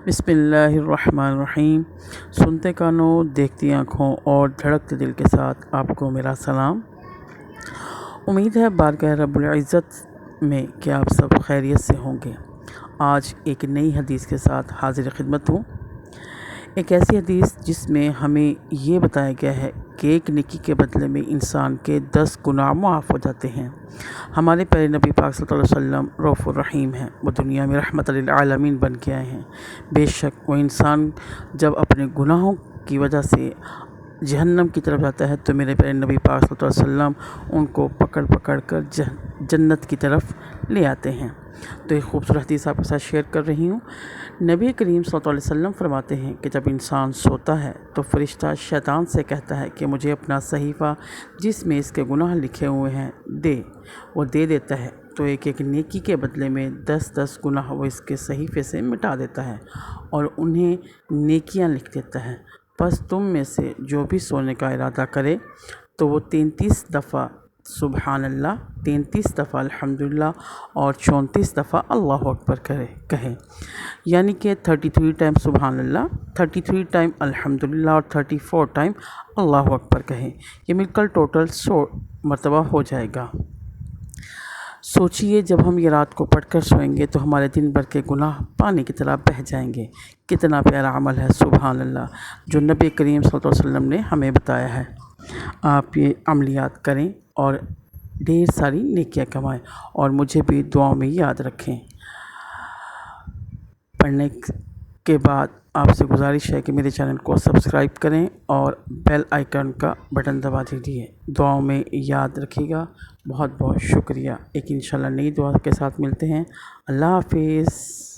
بسم اللہ الرحمن الرحیم۔ سنتے کانوں، دیکھتی آنکھوں اور دھڑکتے دل کے ساتھ آپ کو میرا سلام۔ امید ہے بارگاہ رب العزت میں کہ آپ سب خیریت سے ہوں گے۔ آج ایک نئی حدیث کے ساتھ حاضر خدمت ہوں۔ ایک ایسی حدیث جس میں ہمیں یہ بتایا گیا ہے کہ ایک نیکی کے بدلے میں انسان کے 10 گناہ معاف ہو جاتے ہیں۔ ہمارے پیارے نبی پاک صلی اللہ علیہ وسلم رؤوف الرحیم ہیں، وہ دنیا میں رحمت للعالمین بن کے آئے ہیں۔ بے شک وہ انسان جب اپنے گناہوں کی وجہ سے جہنم کی طرف جاتا ہے تو میرے پیارے نبی پاک صلی اللہ علیہ وسلم ان کو پکڑ کر جنت کی طرف لے آتے ہیں۔ تو ایک خوبصورت حدیث آپ کے ساتھ شیئر کر رہی ہوں۔ نبی کریم صلی اللہ علیہ وسلم فرماتے ہیں کہ جب انسان سوتا ہے تو فرشتہ شیطان سے کہتا ہے کہ مجھے اپنا صحیفہ جس میں اس کے گناہ لکھے ہوئے ہیں دے۔ وہ دے دیتا ہے تو ایک نیکی کے بدلے میں 10 گناہ وہ اس کے صحیفے سے مٹا دیتا ہے اور انہیں نیکیاں لکھ دیتا ہے۔ پس تم میں سے جو بھی سونے کا ارادہ کرے تو وہ 33 دفعہ سبحان اللہ، 33 دفعہ الحمدللہ اور 34 دفعہ اللہ اکبر کہے، یعنی کہ 33 ٹائم سبحان اللہ، 33 ٹائم الحمدللہ اور 34 ٹائم اللہ اکبر کہے۔ یہ مل کر ٹوٹل 100 مرتبہ ہو جائے گا۔ سوچئے جب ہم یہ رات کو پڑھ کر سوئیں گے تو ہمارے دن بھر کے گناہ پانی کی طرح بہہ جائیں گے۔ کتنا پیارا عمل ہے سبحان اللہ جو نبی کریم صلی اللہ علیہ وسلم نے ہمیں بتایا ہے۔ آپ یہ عملیات کریں اور ڈھیر ساری نیکیاں کمائیں اور مجھے بھی دعاؤں میں یاد رکھیں۔ پڑھنے کے بعد آپ سے گزارش ہے کہ میرے چینل کو سبسکرائب کریں اور بیل آئیکن کا بٹن دبا دیجیے۔ دعاؤں میں یاد رکھیے گا۔ بہت بہت شکریہ۔ ایک انشاءاللہ نئی دعا کے ساتھ ملتے ہیں۔ اللہ حافظ۔